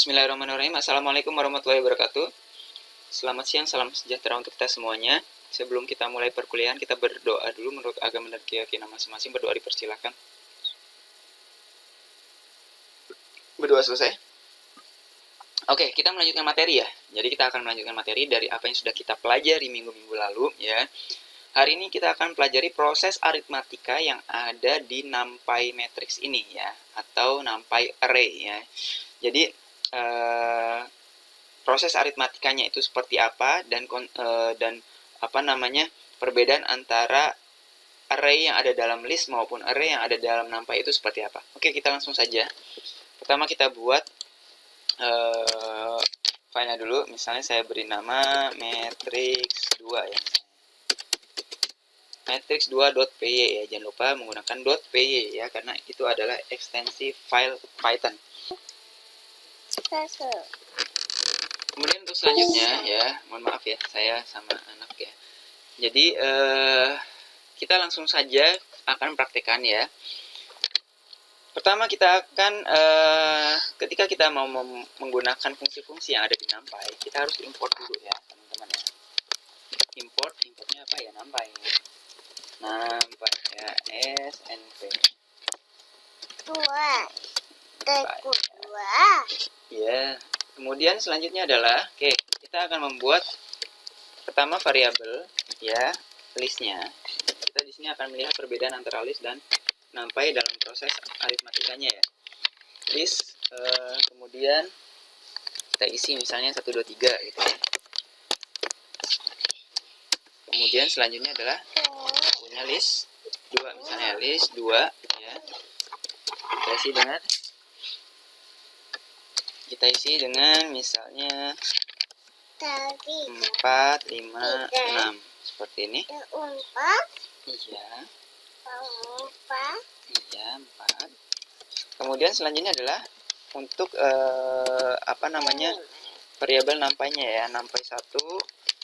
Bismillahirrahmanirrahim. Assalamualaikum warahmatullahi wabarakatuh. Selamat siang, salam sejahtera untuk kita semuanya. Sebelum kita mulai perkuliahan, kita berdoa dulu menurut agama dan keyakinan masing-masing. Berdoa dipersilakan. Berdoa selesai. Oke, kita melanjutkan materi ya. Jadi kita akan melanjutkan materi dari apa yang sudah kita pelajari minggu-minggu lalu ya. Hari ini kita akan pelajari proses aritmatika yang ada di NumPy matrix ini ya, atau NumPy array ya. Jadi proses aritmatikanya itu seperti apa dan perbedaan antara array yang ada dalam list maupun array yang ada dalam NumPy itu seperti apa. Oke, kita langsung saja. Pertama kita buat file-nya dulu. Misalnya saya beri nama matrix 2 ya. matrix2.py ya. Jangan lupa menggunakan .py ya, karena itu adalah ekstensi file Python. Kemudian untuk selanjutnya ya, mohon maaf ya, saya sama anak ya. Jadi kita langsung saja akan praktekkan ya. Pertama kita akan ketika kita mau menggunakan fungsi-fungsi yang ada di NumPy, kita harus import dulu ya teman-teman ya. Importnya apa ya? NumPy ya, snp 2 ya. Kemudian selanjutnya adalah kita akan membuat pertama variabel ya, listnya. Kita di sini akan melihat perbedaan antara list dan NumPy dalam proses aritmatikanya ya. List kemudian kita isi misalnya 1 2 3 gitu ya. Kemudian selanjutnya adalah punya list 2, misalnya list 2 ya. Kita isi dengan misalnya 4 5 6 seperti ini. Iya. 4. Kemudian selanjutnya adalah untuk variabel NumPy-nya ya, NumPy 1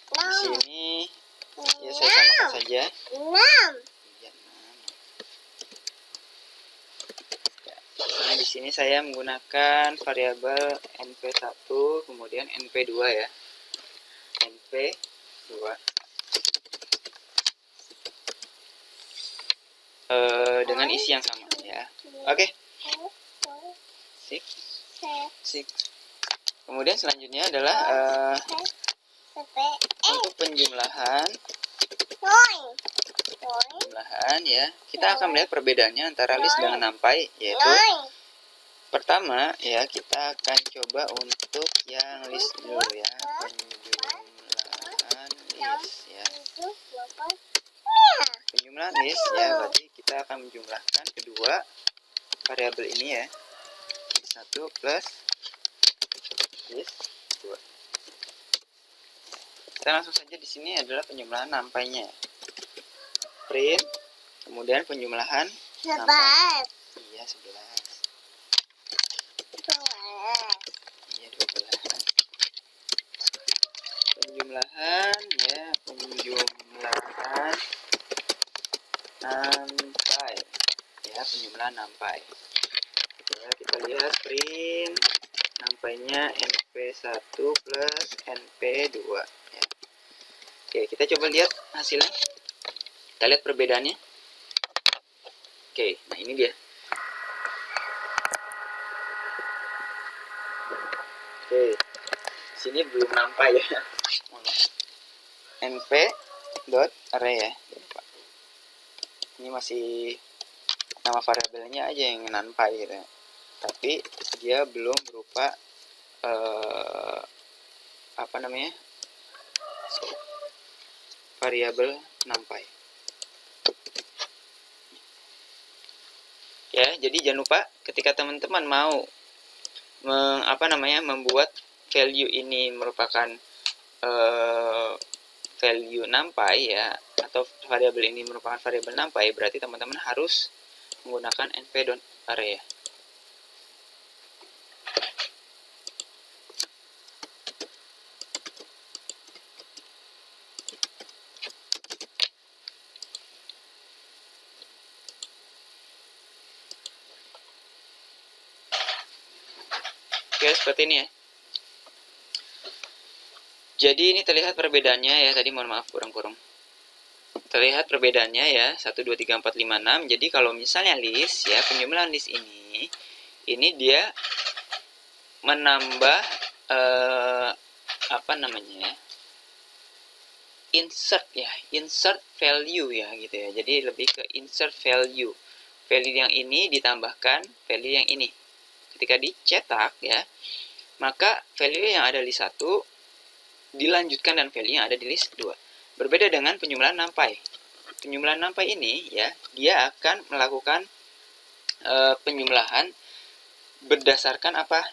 di sini ya saya samakan saja. 6. Nah, di sini saya menggunakan variabel np1 kemudian np2 ya. np2 dengan isi yang sama ya. Oke. 6. Kemudian selanjutnya adalah untuk penjumlahan ya. Kita akan melihat perbedaannya antara list dengan NumPy, yaitu pertama ya, kita akan coba untuk yang list dulu ya, penjumlahan list ya. Penjumlahan list ya, berarti kita akan menjumlahkan kedua variabel ini ya, 1 plus list 2. Kita langsung saja di sini adalah penjumlahan NumPy-nya. Print, kemudian penjumlahan 11. Iya, 11. Iya, 12. Penjumlahan ya, penjumlahan NumPy. Ya, penjumlahan NumPy. Ya, kita lihat print NumPy-nya np1 plus np2 ya. Oke, kita coba lihat hasilnya. Kita lihat perbedaannya. Oke, nah ini dia. Oke, sini belum NumPy ya. np.array ya. Ini masih nama variabelnya aja yang NumPy gitu. Tapi dia belum berupa variabel NumPy. Ya, jadi jangan lupa ketika teman-teman mau membuat value ini merupakan value NumPy ya, atau variabel ini merupakan variabel NumPy, berarti teman-teman harus menggunakan np.array ya. Oke, Oke, seperti ini ya. Jadi ini terlihat perbedaannya ya, tadi mohon maaf kurang-kurang. Terlihat perbedaannya ya, 1, 2, 3, 4, 5, 6. Jadi kalau misalnya list ya, penjumlahan list ini dia menambah apa namanya, insert ya, insert value ya gitu ya. Jadi lebih ke insert value. Value yang ini ditambahkan value yang ini. Ketika dicetak ya, maka value yang ada di list 1 dilanjutkan dan value yang ada di list 2. Berbeda dengan penjumlahan NumPy. Penjumlahan NumPy ini ya, dia akan melakukan penjumlahan berdasarkan apa?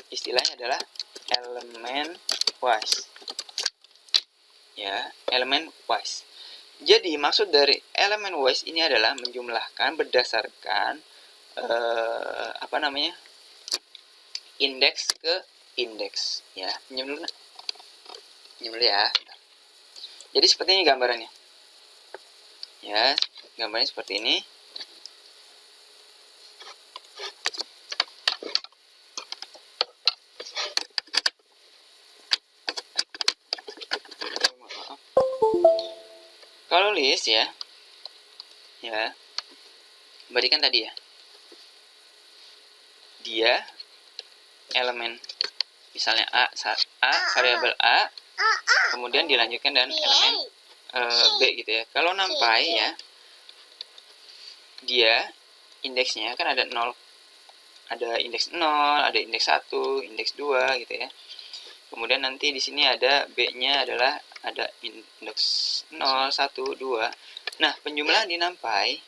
Istilahnya adalah element wise. Ya, element wise. Jadi maksud dari element wise ini adalah menjumlahkan berdasarkan apa namanya? Indeks ke indeks ya. Penjumlah ya. Jadi seperti ini gambarannya. Ya, gambarnya seperti ini. Kalau list ya, berikan tadi ya, dia elemen misalnya A variabel A, kemudian dilanjutkan dengan elemen B gitu ya. Kalau NumPy ya, dia indeksnya kan ada 0, ada indeks 0, ada indeks 1, indeks 2 gitu ya. Kemudian nanti di sini ada B-nya adalah ada indeks 0, 1, 2. Nah, penjumlahan di NumPy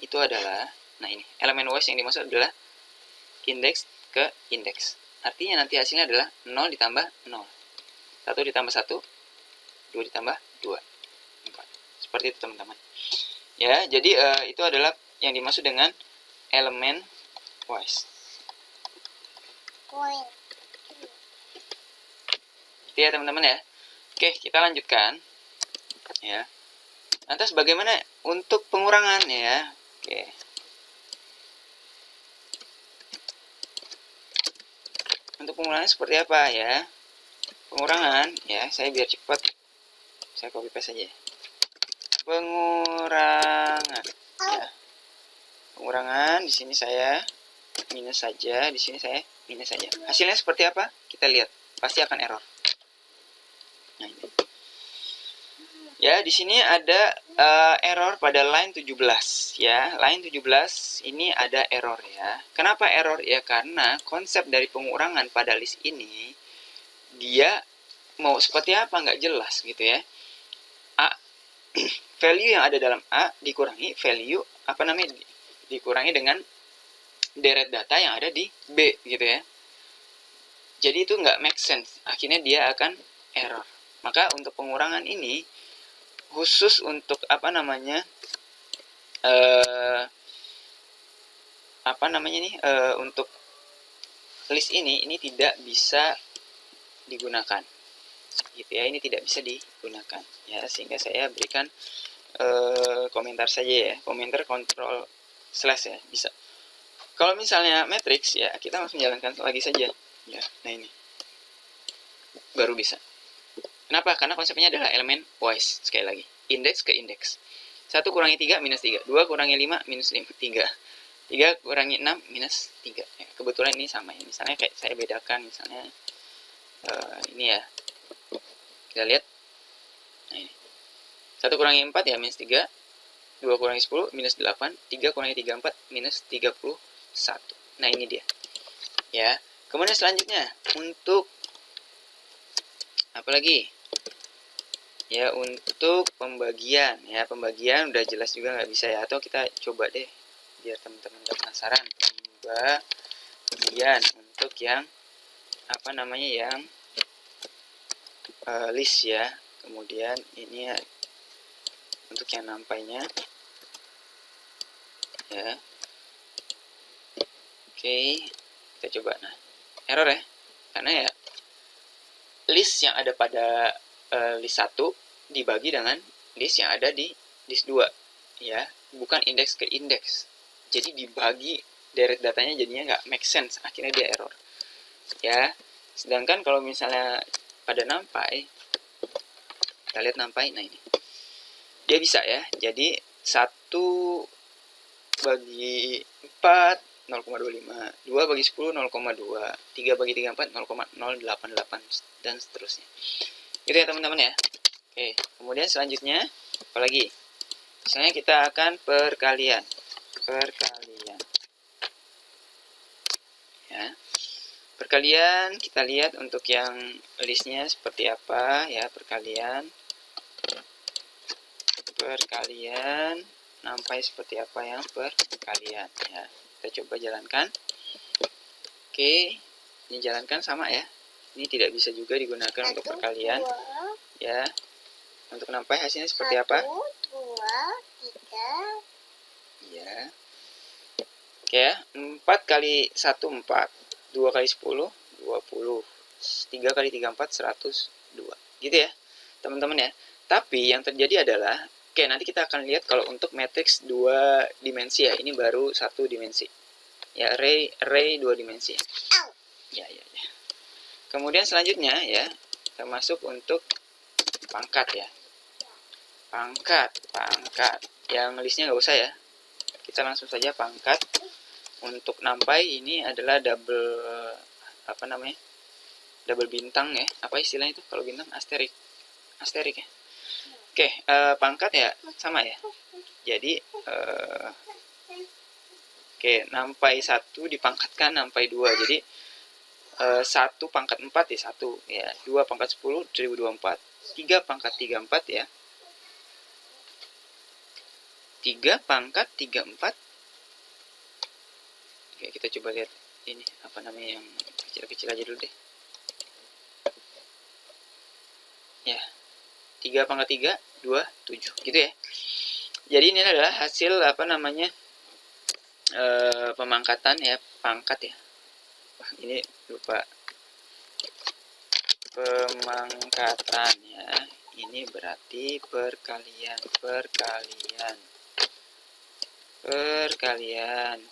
itu adalah, nah ini, elemen wise yang dimaksud adalah indeks ke indeks. Artinya nanti hasilnya adalah 0 ditambah 0. 1 ditambah 1, 2 ditambah 2, 4. Seperti itu teman-teman. Ya, jadi itu adalah yang dimaksud dengan elemen wise. Itu ya teman-teman ya. Oke, kita lanjutkan ya. Lantas bagaimana untuk pengurangan ya? Oke. Untuk pengurangan seperti apa ya? Pengurangan ya, saya biar cepat, saya copy paste saja. Pengurangan ya. Pengurangan di sini saya minus saja, di sini saya minus saja. Hasilnya seperti apa? Kita lihat, pasti akan error. Nah, ini. Ya, di sini ada error pada line 17 ya. Line 17 ini ada error ya. Kenapa error ya? Karena konsep dari pengurangan pada list ini dia mau seperti apa nggak jelas gitu ya. A value yang ada dalam A dikurangi value apa namanya? Dikurangi dengan deret data yang ada di B gitu ya. Jadi itu nggak make sense. Akhirnya dia akan error. Maka untuk pengurangan ini khusus untuk apa namanya untuk list ini tidak bisa digunakan gitu ya. Ini tidak bisa digunakan ya, sehingga saya berikan komentar saja ya, komentar control slash ya, bisa. Kalau misalnya matrix ya, kita langsung jalankan lagi saja ya. Nah ini baru bisa. Kenapa? Karena konsepnya adalah elemen wise. Sekali lagi, indeks ke indeks. 1 kurangi 3 minus 3, 2 kurangi 5 minus 5, 3 kurangi 6 minus 3 ya, kebetulan ini sama ya. Misalnya kayak saya bedakan misalnya ini ya, kita lihat. Nah ini 1 kurangi 4 ya minus 3, 2 kurangi 10 minus 8, 3 kurangi 3, 4 minus 31. Nah ini dia ya. Kemudian selanjutnya untuk apa lagi ya, untuk pembagian ya. Pembagian udah jelas juga nggak bisa ya, atau kita coba deh biar teman-teman nggak penasaran. Pembagian untuk yang apa namanya, yang list ya. Kemudian ini ya, untuk yang NumPy-nya ya. Oke, kita coba. Nah, error ya, karena ya list yang ada pada list 1 dibagi dengan list yang ada di list 2 ya, bukan indeks ke indeks. Jadi dibagi deret datanya jadinya nggak make sense, akhirnya dia error ya. Sedangkan kalau misalnya pada NumPy, kita lihat NumPy, nah ini dia bisa ya, jadi 1 bagi 4 0,25, 2 bagi 10 0,2, 3 bagi 34 0,088 dan seterusnya. Gitu ya teman-teman ya. Oke, kemudian selanjutnya apalagi? Misalnya kita akan perkalian. Ya. Perkalian kita lihat untuk yang listnya seperti apa ya, perkalian NumPy seperti apa yang perkalian ya. Kita coba jalankan. Oke, ini jalankan sama ya. Ini tidak bisa juga digunakan untuk perkalian ya. Untuk NumPy hasilnya seperti apa? 1, 2, 3. Ya. Oke ya, 4 kali 1 4, 2 kali 10 20, 3 kali 3 4 102. Gitu ya teman-teman ya. Tapi yang terjadi adalah, oke, nanti kita akan lihat kalau untuk matriks 2 dimensi ya, ini baru 1 dimensi. Ya, array 2 dimensi. Ya. Kemudian selanjutnya ya, termasuk untuk pangkat ya. Pangkat. Yang listnya nggak usah ya. Kita langsung saja pangkat. Untuk NumPy ini adalah double double bintang ya. Apa istilahnya itu kalau bintang? Asterik ya. Oke, pangkat ya sama ya. Jadi oke, NumPy 1 dipangkatkan NumPy 2. Jadi 1 pangkat 4 ya 1 ya, 2 pangkat 10 1024, 3 pangkat 34 ya, 3 pangkat 34. Oke, kita coba lihat ini apa namanya yang kecil-kecil aja dulu deh ya. 3 pangkat 3 27 gitu ya. Jadi ini adalah hasil pemangkatan ya, pangkat ya. Wah, ini lupa pemangkatan ya. Ini berarti perkalian.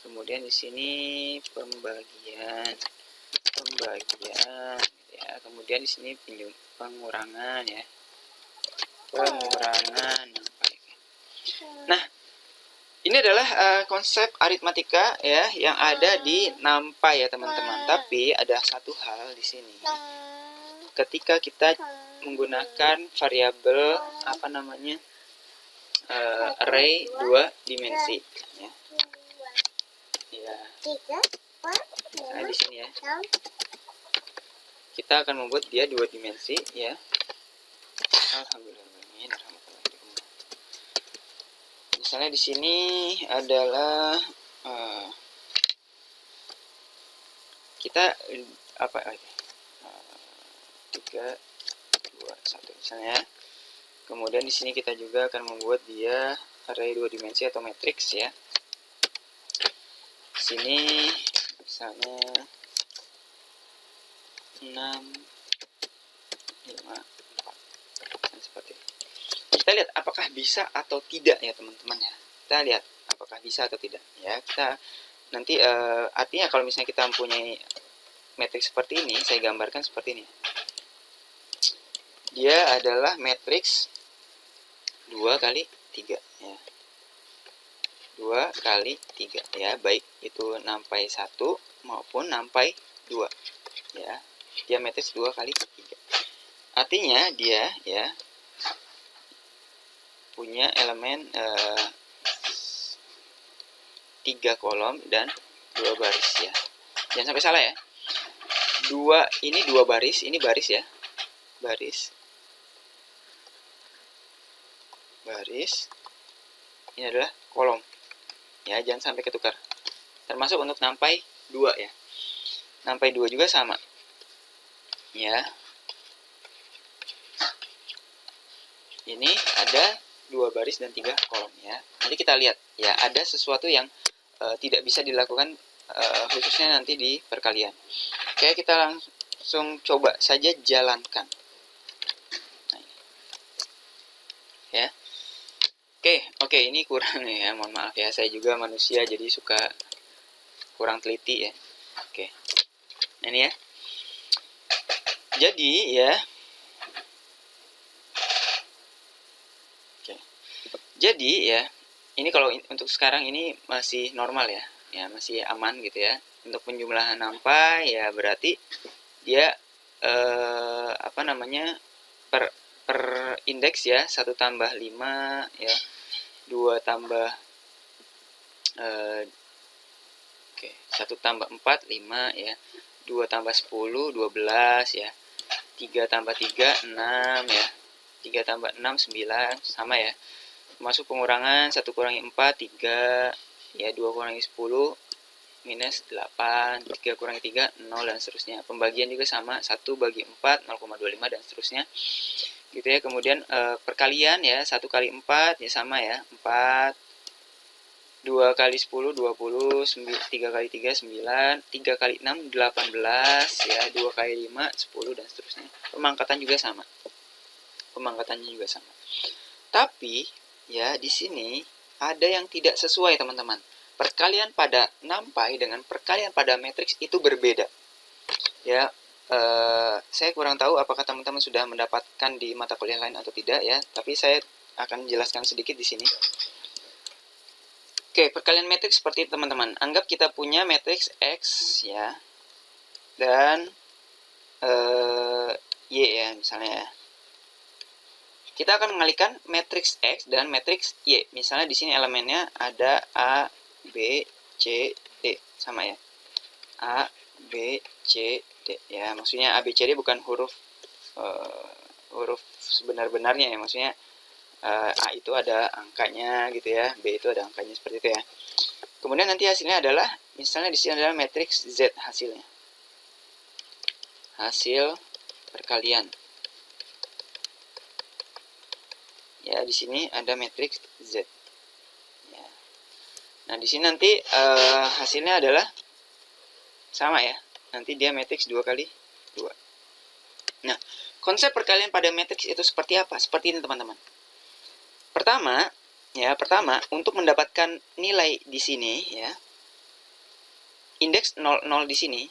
Kemudian di sini pembagian ya. Kemudian di sini pengurangan ya. Nah, ini adalah konsep aritmatika ya yang ada di NumPy ya teman-teman. Tapi ada satu hal di sini. Ketika kita menggunakan variabel array 2 dimensi ya. Ya. Nah, di sini ya. Kita akan membuat dia 2 dimensi ya. Alhamdulillah. Misalnya di sini adalah kita 3 2 1 misalnya. Kemudian di sini kita juga akan membuat dia array 2 dimensi atau matriks ya. Di sini misalnya 6 5 4 seperti ini. Kita lihat apakah bisa atau tidak ya teman-teman ya. Kita lihat apakah bisa atau tidak ya. Kita nanti artinya kalau misalnya kita mempunyai matriks seperti ini, saya gambarkan seperti ini. Dia adalah matriks 2 kali 3 ya. 2 kali 3 ya, baik itu NumPy 1 maupun NumPy 2 ya. Dia matriks 2 kali 3. Artinya dia ya punya elemen 3 kolom dan 2 baris ya. Jangan sampai salah ya. 2 ini 2 baris, ini baris ya. Baris. Ini adalah kolom. Ya, jangan sampai ketukar. Termasuk untuk NumPy 2 ya. NumPy 2 juga sama. Ya. Ini ada 2 baris dan 3 kolom ya. Nanti kita lihat ya, ada sesuatu yang tidak bisa dilakukan khususnya nanti di perkalian. Oke, kita langsung coba saja jalankan. Nah, ini. Ya. Oke, ini kurang ya, mohon maaf ya, saya juga manusia jadi suka kurang teliti ya. Oke. Nah, ini ya. Jadi ya. Oke. Jadi ya, ini kalau untuk sekarang ini masih normal ya. Ya, masih aman gitu ya. Untuk penjumlahan nampai ya berarti dia apa namanya? per indeks ya, 1 tambah 5 ya, 2 tambah 1 tambah 4 5 ya, 2 tambah 10 12 ya, 3 tambah 3 6 ya, 3 tambah 6 9 sama ya. Masuk pengurangan 1 kurangi 4 3 ya, 2 kurangi 10 minus 8, 3 kurangi 3 0 dan seterusnya. Pembagian juga sama, 1 bagi 4 0,25 dan seterusnya gitu ya. Kemudian perkalian ya, 1 kali 4 ya sama ya, 4, 2 kali 10 20, 3 kali 3 9, 3 kali 6 18 ya, 2 kali 5 10 dan seterusnya. Pemangkatan juga sama. Pemangkatannya juga sama. Tapi ya di sini ada yang tidak sesuai teman-teman. Perkalian pada nampai dengan perkalian pada matriks itu berbeda. Ya, saya kurang tahu apakah teman-teman sudah mendapatkan di mata kuliah lain atau tidak ya, tapi saya akan menjelaskan sedikit di sini. Oke, perkalian matriks seperti itu teman-teman. Anggap kita punya matriks X ya, dan Y ya misalnya ya. Kita akan mengalihkan matriks X dan matriks Y. Misalnya di sini elemennya ada A, B, C, D sama ya. A, B, C, D ya. Maksudnya A, B, C, D bukan huruf sebenar-benarnya ya. Maksudnya A itu ada angkanya gitu ya, B itu ada angkanya seperti itu ya. Kemudian nanti hasilnya adalah, misalnya di sini adalah matriks Z hasilnya. Hasil perkalian. Ya, di sini ada matriks Z. Ya. Nah, di sini nanti hasilnya adalah sama ya. Nanti dia matriks 2 kali 2. Nah, konsep perkalian pada matriks itu seperti apa? Seperti ini teman-teman. Pertama, untuk mendapatkan nilai di sini ya, indeks 00 di sini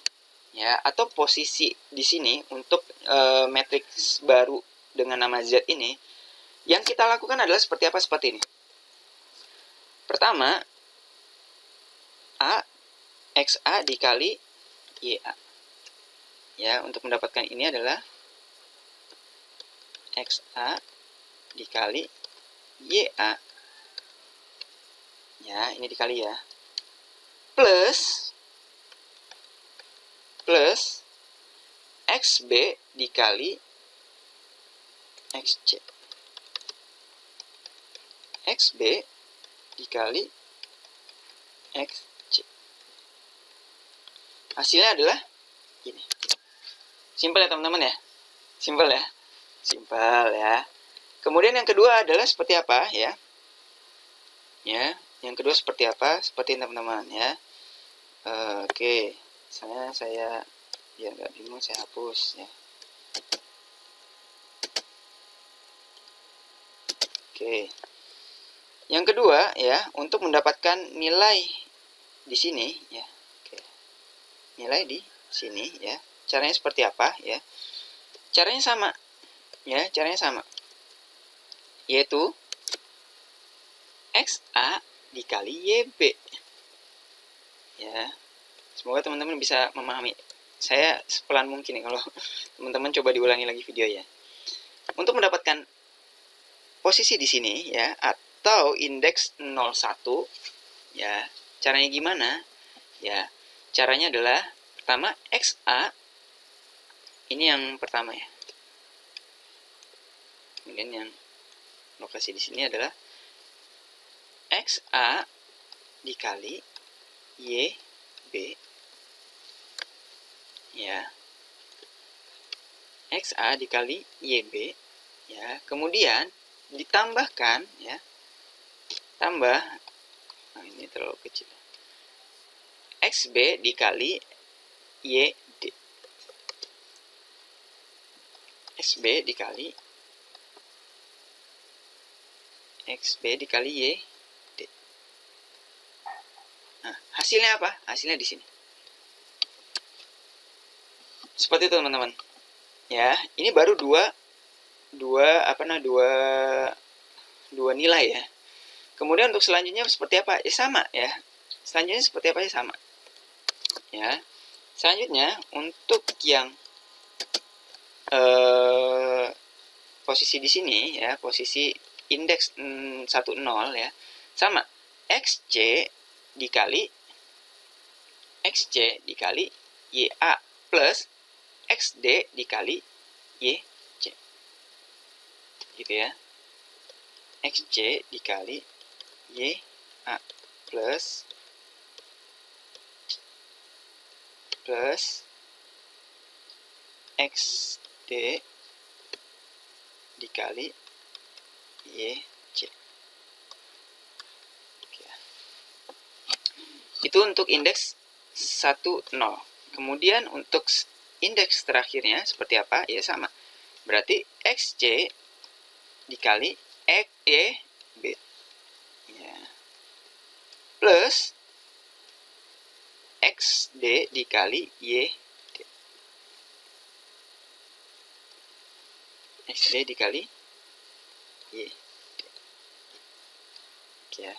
ya, atau posisi di sini untuk matriks baru dengan nama Z ini, yang kita lakukan adalah seperti apa? Seperti ini. Pertama, A XA dikali YA. Ya, untuk mendapatkan ini adalah XA dikali YA. Ya, ini dikali ya. Plus XB dikali XC. XB dikali XC. Hasilnya adalah ini. Simpel ya teman-teman ya. Simpel ya. Simpel ya. Kemudian yang kedua adalah seperti apa ya. Ya, yang kedua seperti apa? Seperti teman-teman ya. Oke. Misalnya saya biar nggak bingung saya hapus ya. Oke. Yang kedua ya, untuk mendapatkan nilai di sini ya. Oke. Nilai di sini ya. Caranya seperti apa ya? Caranya sama. Ya, caranya sama. Yaitu XA dikali YB. Ya. Semoga teman-teman bisa memahami. Saya sepelan mungkin ya, kalau teman-teman coba diulangi lagi video ya. Untuk mendapatkan posisi di sini ya, atau indeks 01 ya, caranya gimana? Ya, caranya adalah pertama XA ini yang pertama ya. Kemudian yang lokasi di sini adalah XA dikali YB ya. XA dikali YB ya. Kemudian ditambahkan ya, tambah, nah ini terlalu kecil, XB dikali YD. XB dikali YD. Nah, hasilnya apa? Hasilnya di sini. Seperti itu teman-teman. Ya, ini baru dua nilai ya. Kemudian untuk selanjutnya seperti apa? Ya sama ya. Selanjutnya seperti apa ya sama. Ya. Selanjutnya untuk yang posisi di sini ya, posisi indeks 10 ya. Sama XC dikali YA plus XD dikali YC. Gitu ya. XC dikali YA plus XD dikali YC. Itu untuk indeks 10. Kemudian untuk indeks terakhirnya seperti apa? Ya sama. Berarti XC dikali YB ya, plus XD dikali YD. XD dikali YD. Oke ya.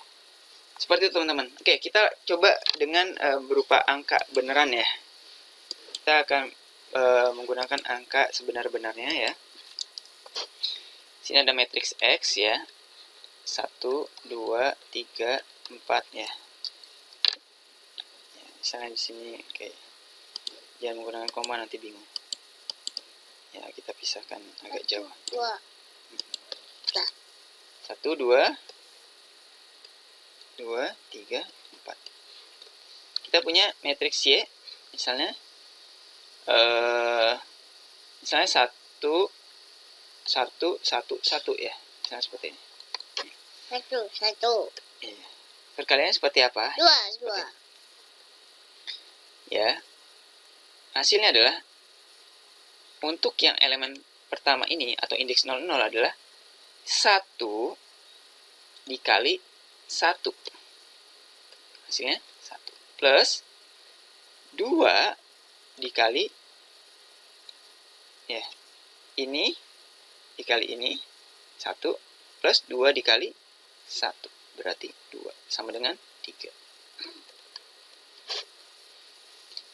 Seperti itu teman-teman. Oke, kita coba dengan berupa angka beneran ya. Kita akan menggunakan angka sebenar-benarnya ya. Sini ada matriks X ya. 1, 2, 3, 4 ya. Misalnya di sini oke. Jangan menggunakan koma nanti bingung. Ya, kita pisahkan agak jauh. 2, 1, 2, 3, 4. Kita punya matriks Y misalnya 1, 1, 1 ya. Misalnya seperti ini. 1. Iya. Perkaliannya seperti apa? 2. Ya. Hasilnya adalah untuk yang elemen pertama ini atau indeks 00 adalah 1 dikali 1. Hasilnya 1 plus 2 dikali ya. Ini dikali ini 1 plus 2 dikali 1 berarti 2 sama dengan 3.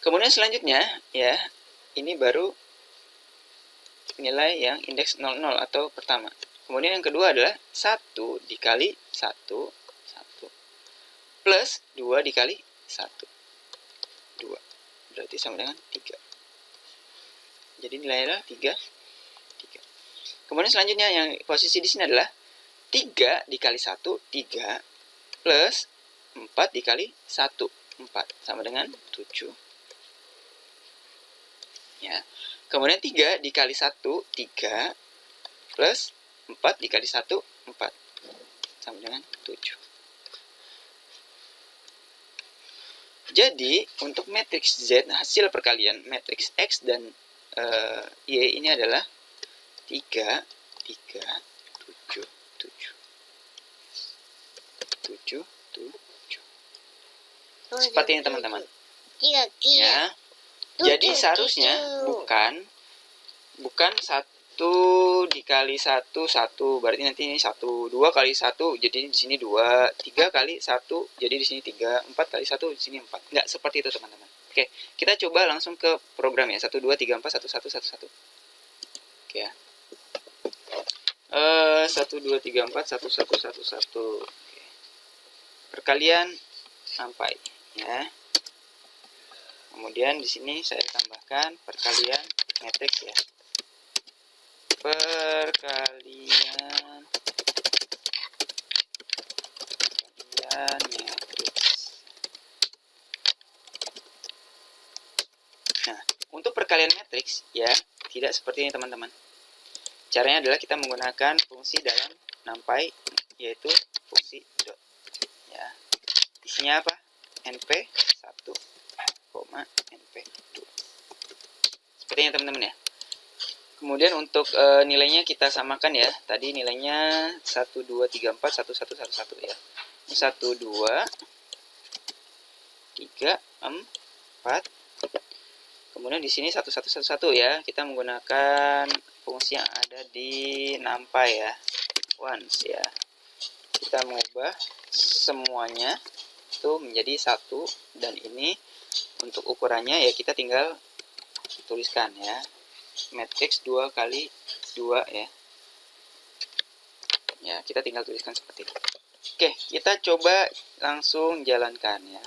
Kemudian selanjutnya ya, ini baru nilai yang indeks 00 atau pertama. Kemudian yang kedua adalah 1 dikali 1 plus 2 dikali 1 2 berarti sama dengan 3. Jadi nilainya adalah 3. Kemudian selanjutnya yang posisi di sini adalah 3 dikali 1 3 plus 4 dikali 1 4 sama dengan 7 ya. Kemudian 3 dikali 1 3 plus 4 dikali 1 4 sama dengan 7. Jadi untuk matriks Z hasil perkalian matriks X dan Y ini adalah 3 3 7 7 7 7. Seperti ini teman-teman. Ya. Jadi seharusnya bukan 1 dikali 1 1 berarti nanti ini 1 2 kali 1 jadi di sini 2 3 kali 1 jadi di sini 3 4 kali 1 di sini 4. Enggak seperti itu teman-teman. Oke, kita coba langsung ke program ya. 1 2 3 4 1 1 1 1. Oke ya. 1 2 3 4 1 1 1 1. Oke. Perkalian sampai ya. Kemudian di sini saya tambahkan perkalian matriks ya. Perkalian matriks. Nah, untuk perkalian matriks ya tidak seperti ini teman-teman. Caranya adalah kita menggunakan fungsi dalam NumPy yaitu fungsi dot. Ya. Isinya apa? NP 1, NP 2. Seperti ini teman-teman ya. Kemudian untuk nilainya kita samakan ya. Tadi nilainya 1 2 3 4 1 1 1 1 ya. Ini 1 2 3, 4. Kemudian di sini 1, 1, 1, 1 ya. Kita menggunakan fungsi yang ada di numpy ya. Once ya. Kita mengubah semuanya itu menjadi 1, dan ini untuk ukurannya ya kita tinggal tuliskan ya. Matriks 2 kali 2 ya. Ya, kita tinggal tuliskan seperti itu. Oke, kita coba langsung jalankan ya.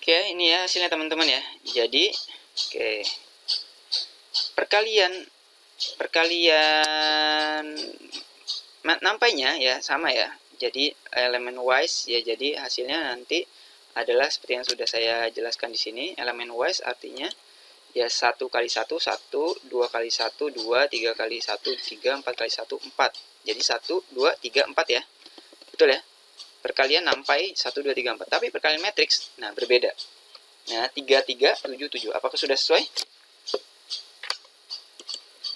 Oke, ini ya hasilnya teman-teman ya. Jadi, oke. Perkalian nampaknya ya sama ya. Jadi elemen wise ya, jadi hasilnya nanti adalah seperti yang sudah saya jelaskan di sini. Elemen wise artinya ya 1 kali 1, 1, 2 kali 1, 2, 3 kali 1, 3, 4 kali 1, 4. Jadi 1, 2, 3, 4 ya. Betul ya? Perkalian numpy 1, 2, 3, 4. Tapi perkalian matriks, nah berbeda. Nah, 3, 3, 7, 7. Apakah sudah sesuai?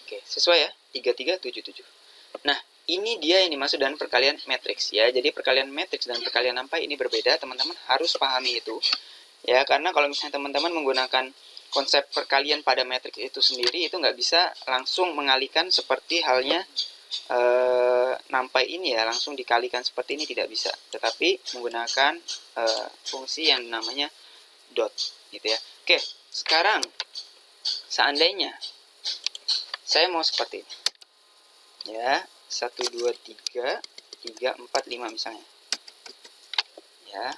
Oke, sesuai ya? 3, 3, 7, 7. Nah, ini dia yang dimaksud dengan perkalian matriks ya. Jadi perkalian matriks dan perkalian numpy ini berbeda. Teman-teman harus pahami itu. Ya, karena kalau misalnya teman-teman menggunakan konsep perkalian pada matriks itu sendiri, itu nggak bisa langsung mengalihkan seperti halnya numpy ini ya, langsung dikalikan seperti ini tidak bisa, tetapi menggunakan fungsi yang namanya dot gitu ya. Oke, sekarang seandainya saya mau seperti ini ya, 1, 2, 3, 3, 4, 5 misalnya ya,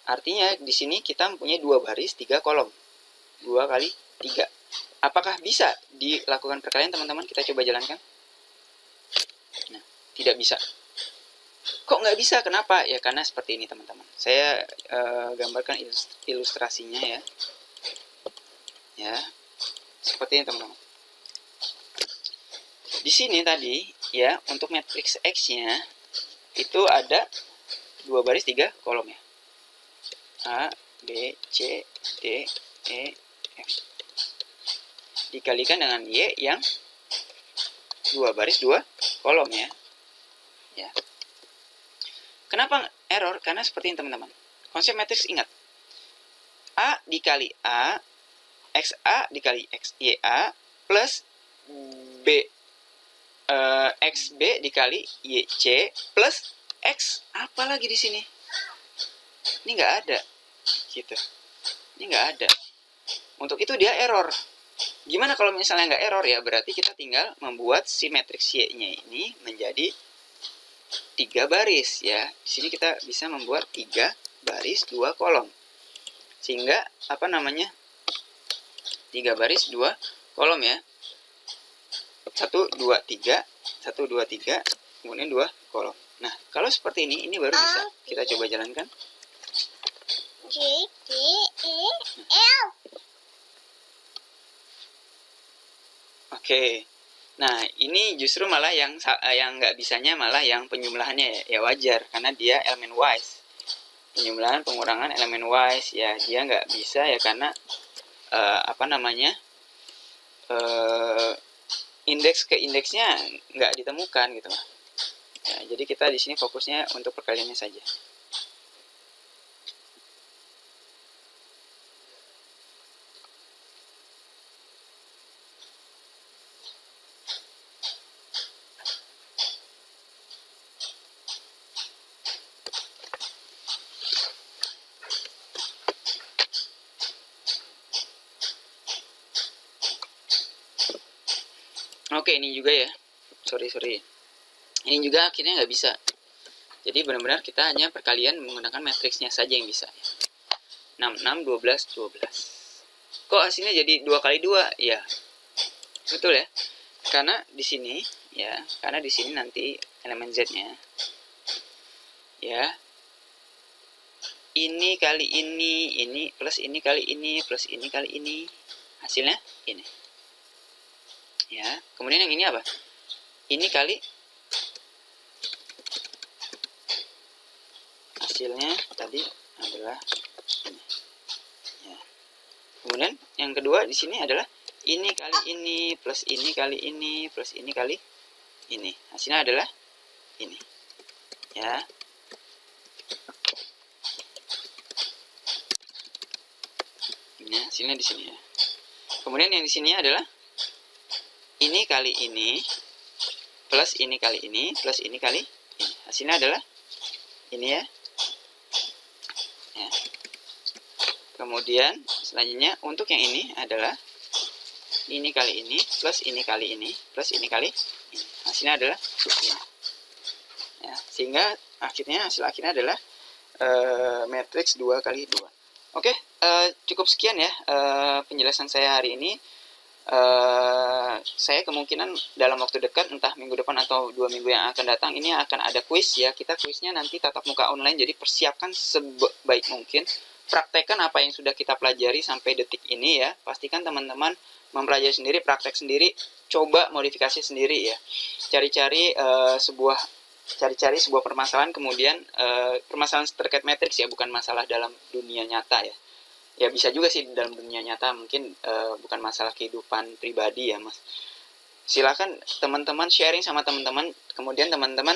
artinya di sini kita mempunyai 2 baris 3 kolom, 2 kali 3. Apakah bisa dilakukan perkalian teman-teman? Kita coba jalankan. Nah, tidak bisa. Kok nggak bisa? Kenapa? Ya karena seperti ini teman-teman. Saya gambarkan ilustrasinya ya. Ya, seperti ini teman-teman. Di sini tadi ya, untuk matriks X-nya itu ada 2 baris 3 kolom ya. A, B, C, D, E, F. Dikalikan dengan Y yang 2 baris 2 kolom ya. Ya. Kenapa error? Karena seperti ini teman-teman. Konsep matriks ingat. A dikali A, XA dikali XYA plus B XB dikali YC plus X apa lagi di sini? Ini nggak ada. Gitu. Ini nggak ada. Untuk itu dia error. Gimana kalau misalnya nggak error ya? Berarti kita tinggal membuat si matriks Y-nya ini menjadi 3 baris ya. Di sini kita bisa membuat 3 baris 2 kolom. Sehingga apa namanya? 3 baris 2 kolom ya. 1, 2, 3, 1, 2, 3, kemudian 2 kolom. Nah, kalau seperti ini baru bisa. Kita coba jalankan. G, D, E, F. Oke. Nah, ini justru malah yang nggak bisanya malah yang penjumlahannya ya, wajar karena dia elemen wise. Penjumlahan pengurangan elemen wise ya, dia nggak bisa ya karena apa namanya? Indeks ke indeksnya nggak ditemukan gitu. Ya, jadi kita di sini fokusnya untuk perkaliannya saja. Oke, ini juga ya. Sorry. Ini juga akhirnya nggak bisa. Jadi benar-benar kita hanya perkalian menggunakan matriksnya saja yang bisa. 6, 6, 12, 12. Kok hasilnya jadi 2 kali 2? Ya, betul ya. Karena di sini ya, karena di sini nanti elemen Z-nya ya. Ini kali ini plus ini kali ini plus ini kali ini. Hasilnya ini. Ya, kemudian yang ini apa? Ini kali hasilnya tadi adalah ini. Ya. Kemudian yang kedua di sini adalah ini kali ini plus ini kali ini plus ini kali ini. Hasilnya adalah ini. Ya. Nah, hasilnya di sini ya. Kemudian yang di sini adalah ini kali ini plus ini kali ini plus ini kali ini. Hasilnya adalah ini ya. Ya. Kemudian selanjutnya untuk yang ini adalah ini kali ini plus ini kali ini plus ini kali ini. Hasilnya adalah ini. Ya, sehingga hasil akhirnya adalah matriks 2 kali 2. Oke, cukup sekian ya penjelasan saya hari ini. Saya kemungkinan dalam waktu dekat, entah minggu depan atau 2 minggu yang akan datang, ini akan ada kuis ya. Kita kuisnya nanti tatap muka online, jadi persiapkan sebaik mungkin. Praktekkan apa yang sudah kita pelajari sampai detik ini ya. Pastikan teman-teman mempelajari sendiri, praktek sendiri, coba modifikasi sendiri ya. Cari-cari sebuah permasalahan, kemudian permasalahan terkait matriks ya, bukan masalah dalam dunia nyata ya. Ya bisa juga sih dalam dunia nyata, mungkin bukan masalah kehidupan pribadi ya mas. Silakan teman-teman sharing sama teman-teman, kemudian teman-teman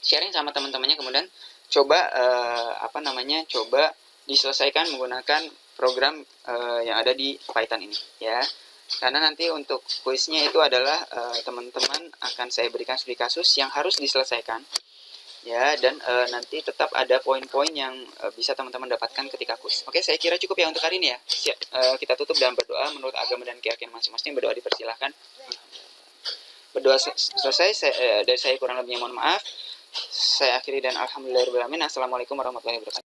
sharing sama teman-temannya, kemudian coba coba diselesaikan menggunakan program yang ada di Python ini ya. Karena nanti untuk kuisnya itu adalah teman-teman akan saya berikan studi kasus yang harus diselesaikan ya, dan nanti tetap ada poin-poin yang bisa teman-teman dapatkan ketika kuis. Oke, saya kira cukup ya untuk hari ini ya. Kita tutup dengan berdoa menurut agama dan keyakinan masing-masing. Berdoa dipersilahkan. Berdoa selesai. Dari saya kurang lebihnya mohon maaf. Saya akhiri dan alhamdulillahirabbil alamin. Assalamualaikum warahmatullahi wabarakatuh.